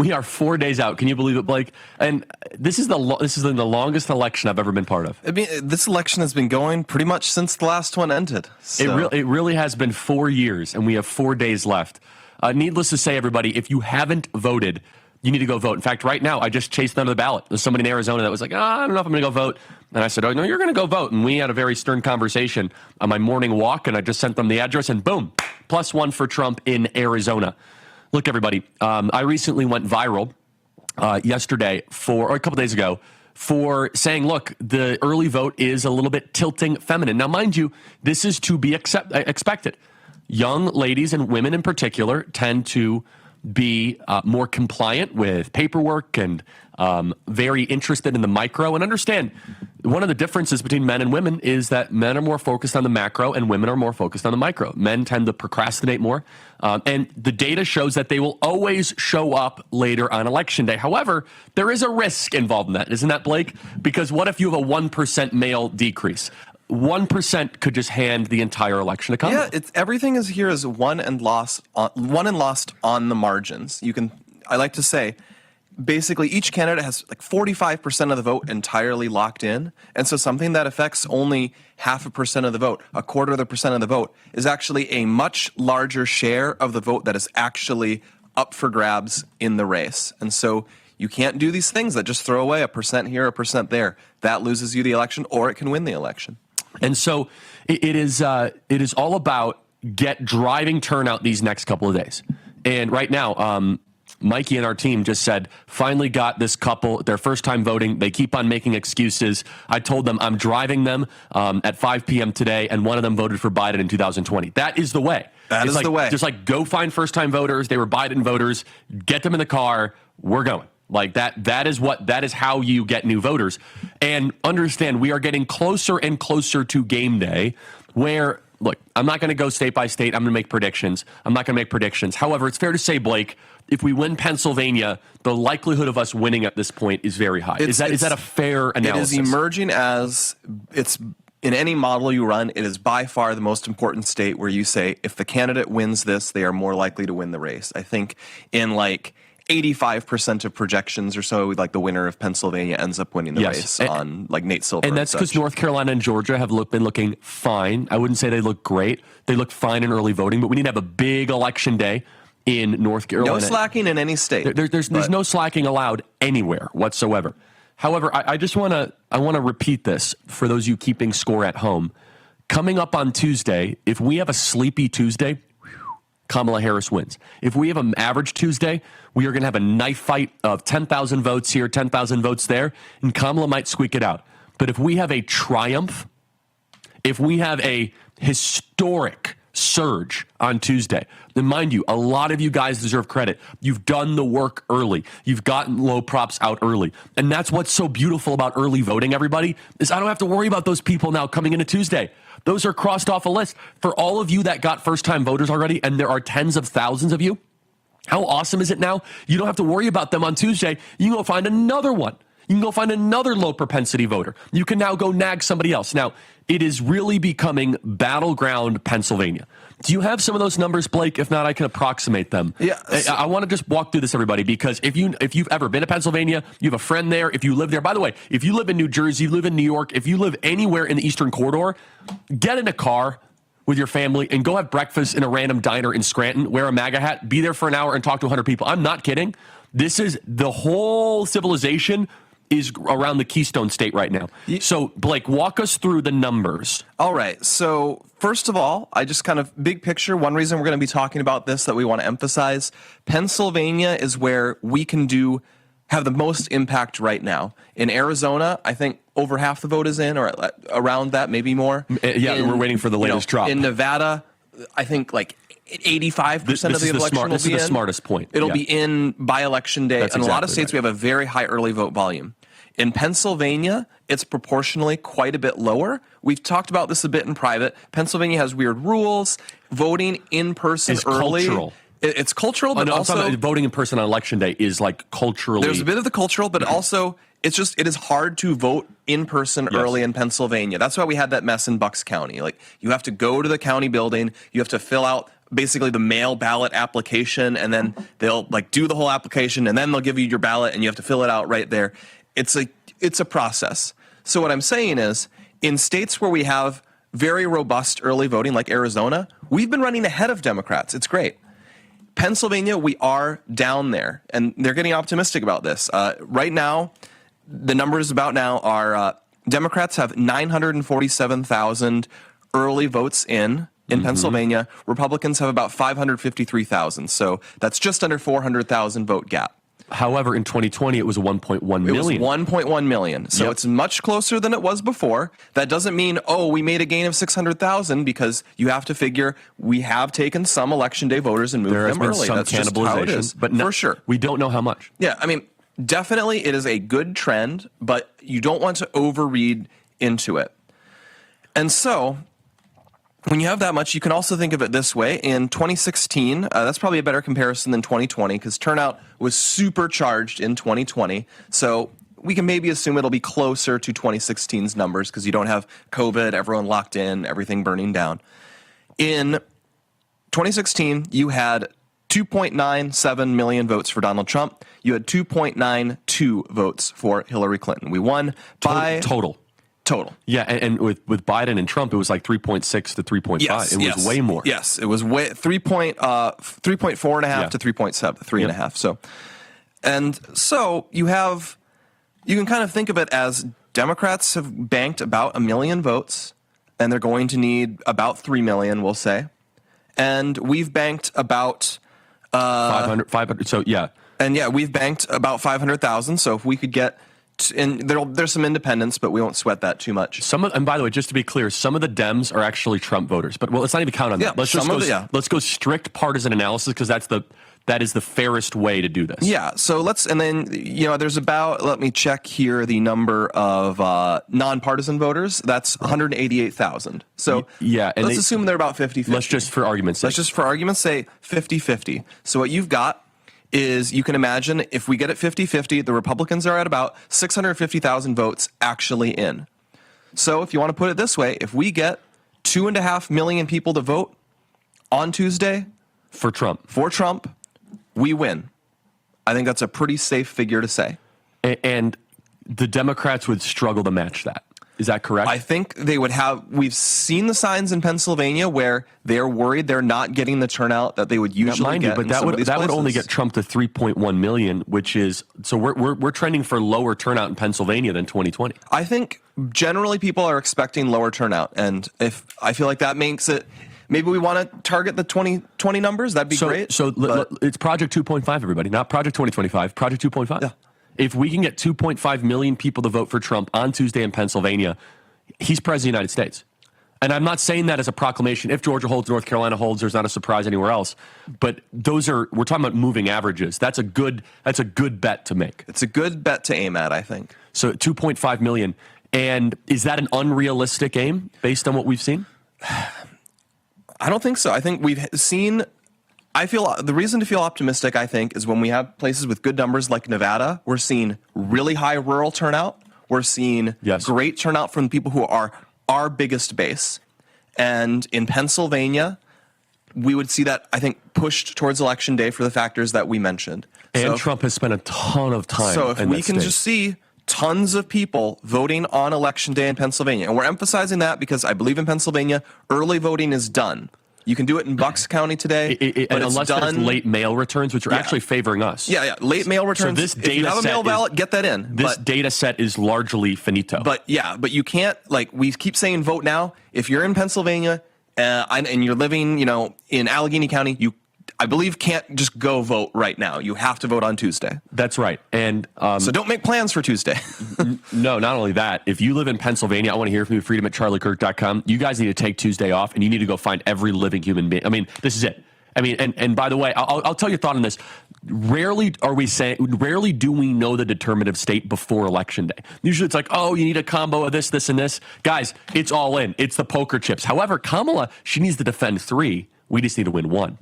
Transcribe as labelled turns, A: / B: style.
A: We are 4 days out. Can you believe it, Blake? And this is the longest election I've ever been part of.
B: I mean, this election has been going pretty much since the last one ended. So.
A: It really has been 4 years, and we have 4 days left. Needless to say, everybody, if you haven't voted, you need to go vote. In fact, right now, I just chased them to the ballot. There's somebody in Arizona that was like, I don't know if I'm going to go vote. And I said, oh, no, you're going to go vote. And we had a very stern conversation on my morning walk, and I just sent them the address, and boom, +1 for Trump in Arizona. Look, everybody, I recently went viral yesterday or a couple days ago for saying, look, the early vote is a little bit tilting feminine. Now, mind you, this is to be expected. Young ladies and women in particular tend to be more compliant with paperwork and very interested in the micro. And understand, one of the differences between men and women is that men are more focused on the macro and women are more focused on the micro. Men tend to procrastinate more. And the data shows that they will always show up later on election day. However, there is a risk involved in that. Isn't that, Blake? Because what if you have a 1% male decrease? 1% could just hand the entire election to Kamala.
B: Yeah, everything is here is won and lost on the margins. I like to say, basically each candidate has like 45% of the vote entirely locked in, and so something that affects only 0.5% of the vote, 0.25% of the vote, is actually a much larger share of the vote that is actually up for grabs in the race. And so you can't do these things that just throw away 1% here, 1% there. That loses you the election, or it can win the election.
A: And so it is all about driving turnout these next couple of days. And right now, Mikey and our team just said, finally got this couple, their first time voting. They keep on making excuses. I told them I'm driving them at 5 p.m. today, and one of them voted for Biden in 2020. That is the way.
B: That is the way.
A: Just like go find first time voters. They were Biden voters. Get them in the car. We're going. Like that is how you get new voters. And understand, we are getting closer and closer to game day where, look, I'm not going to go state by state. I'm going to make predictions. I'm not going to make predictions. However, it's fair to say, Blake, if we win Pennsylvania, the likelihood of us winning at this point is very high. Is that a fair analysis?
B: It is emerging as it's in any model you run. It is by far the most important state where you say, if the candidate wins this, they are more likely to win the race. I think in 85% of projections or so, like the winner of Pennsylvania ends up winning the race on like Nate Silver.
A: And that's because North Carolina and Georgia have been looking fine. I wouldn't say they look great. They look fine in early voting, but we need to have a big election day in North Carolina.
B: No slacking in any state.
A: There's no slacking allowed anywhere whatsoever. However, I want to repeat this for those of you keeping score at home. Coming up on Tuesday, if we have a sleepy Tuesday, Kamala Harris wins. If we have an average Tuesday, we are going to have a knife fight of 10,000 votes here, 10,000 votes there, and Kamala might squeak it out. But if we have a triumph, if we have a historic surge on Tuesday, then mind you, a lot of you guys deserve credit. You've done the work early. You've gotten low props out early. And that's what's so beautiful about early voting, everybody, is I don't have to worry about those people now coming into Tuesday. Those are crossed off a list. For all of you that got first-time voters already, and there are tens of thousands of you, how awesome is it now? You don't have to worry about them on Tuesday. You can go find another one. You can go find another low-propensity voter. You can now go nag somebody else. Now, it is really becoming Battleground Pennsylvania. Do you have some of those numbers, Blake? If not, I can approximate them.
B: Yeah.
A: I want to just walk through this, everybody, because if you've ever been to Pennsylvania, you have a friend there, if you live there. By the way, if you live in New Jersey, you live in New York, if you live anywhere in the Eastern Corridor, get in a car with your family and go have breakfast in a random diner in Scranton, wear a MAGA hat, be there for an hour and talk to 100 people. I'm not kidding. This is the whole civilization is around the Keystone State right now. So, Blake, walk us through the numbers.
B: All right. So, first of all, I just kind of big picture. One reason we're going to be talking about this that we want to emphasize, Pennsylvania is where we can have the most impact right now. In Arizona, I think over half the vote is in, or around that, maybe more.
A: We're waiting for the latest drop.
B: In Nevada, I think 85% of the election will be in.
A: This is the smartest point.
B: It'll be in by election day. In a lot of states, we have a very high early vote volume. In Pennsylvania, it's proportionally quite a bit lower. We've talked about this a bit in private. Pennsylvania has weird rules. Voting in person early.
A: Cultural.
B: It's cultural, but also
A: voting in person on election day is culturally.
B: There's a bit of the cultural, but also it is hard to vote in person early in Pennsylvania. That's why we had that mess in Bucks County. You have to go to the county building. You have to fill out basically the mail ballot application, and then they'll like do the whole application, and then they'll give you your ballot, and you have to fill it out right there. It's a process. So what I'm saying is, in states where we have very robust early voting, like Arizona, we've been running ahead of Democrats. It's great. Pennsylvania, we are down there, and they're getting optimistic about this. Right now, the numbers about now are Democrats have 947,000 early votes in Pennsylvania. Republicans have about 553,000. So that's just under 400,000 vote gap.
A: However, in 2020, it was 1.1 million.
B: It was 1.1 million. So it's much closer than it was before. That doesn't mean, we made a gain of 600,000, because you have to figure we have taken some election day voters and moved them early.
A: Some
B: That's
A: cannibalization,
B: just how it is,
A: but
B: for sure.
A: We don't know how much.
B: Yeah, I mean, definitely it is a good trend, but you don't want to overread into it. And so when you have that much, you can also think of it this way. In 2016, that's probably a better comparison than 2020, because turnout was supercharged in 2020. So we can maybe assume it'll be closer to 2016's numbers, because you don't have COVID, everyone locked in, everything burning down. In 2016, you had 2.97 million votes for Donald Trump. You had 2.92 votes for Hillary Clinton. We won by
A: total. Yeah, and with Biden and Trump, it was like 3.6 to 3.5.
B: Yes,
A: it was way more.
B: Yes, it was way 3.4 and a half to 3.7, 3.5. So you can kind of think of it as Democrats have banked about 1 million votes, and they're going to need about 3 million, we'll say, and we've banked about
A: 500. So yeah,
B: and yeah, we've banked about 500,000. So if we could get, and there's some independents, but we won't sweat that too much.
A: And by the way, just to be clear, some of the Dems are actually Trump voters, but let's not even count on that. Let's go strict partisan analysis, because that is the fairest way to do this.
B: Yeah. So there's about, let me check here, the number of nonpartisan voters. That's 188,000. So
A: yeah, and
B: let's assume they're about 50-50.
A: Let's just for argument's
B: say 50-50. So what you've got is, you can imagine, if we get it 50-50, the Republicans are at about 650,000 votes actually in. So if you want to put it this way, if we get 2.5 million people to vote on Tuesday
A: for Trump,
B: we win. I think that's a pretty safe figure to say.
A: And the Democrats would struggle to match that. Is that correct?
B: I think they would have. We've seen the signs in Pennsylvania where they're worried they're not getting the turnout that they would usually get.
A: But that would only get Trump to 3.1 million, which is, so we're trending for lower turnout in Pennsylvania than 2020.
B: I think generally people are expecting lower turnout, and if I feel like that makes it, maybe we want to target the 2020 numbers. That'd be great.
A: So it's Project 2.5, everybody, not Project 2025. Project 2.5. Yeah. If we can get 2.5 million people to vote for Trump on Tuesday in Pennsylvania, he's president of the United States. And I'm not saying that as a proclamation. If Georgia holds, North Carolina holds, there's not a surprise anywhere else. But we're talking about moving averages. That's a good bet to make.
B: It's a good bet to aim at, I think.
A: So 2.5 million. And is that an unrealistic aim based on what we've seen?
B: I don't think so. I think we've seen, the reason to feel optimistic, I think, is when we have places with good numbers like Nevada, we're seeing really high rural turnout. We're seeing great turnout from people who are our biggest base. And in Pennsylvania, we would see that, I think, pushed towards Election Day for the factors that we mentioned.
A: And Trump has spent a ton of time.
B: So if we can just see tons of people voting on Election Day in Pennsylvania, and we're emphasizing that because I believe in Pennsylvania, early voting is done. You can do it in Bucks County today, but
A: unless there's late mail returns, which are actually favoring us.
B: Yeah, late mail returns.
A: So this
B: if you have a mail ballot, get that in.
A: This data set is largely finito.
B: But you can't, we keep saying vote now. If you're in Pennsylvania and you're living, in Allegheny County, you, I believe, can't just go vote right now. You have to vote on Tuesday.
A: That's right. And
B: so don't make plans for Tuesday.
A: No, not only that. If you live in Pennsylvania, I want to hear from you, freedom@charliekirk.com. You guys need to take Tuesday off, and you need to go find every living human being. I mean, this is it. I mean, and by the way, I'll tell your thought on this. Rarely do we know the determinative state before Election Day. Usually it's like, you need a combo of this, this, and this. Guys, it's all in. It's the poker chips. However, Kamala, she needs to defend 3. We just need to win 1.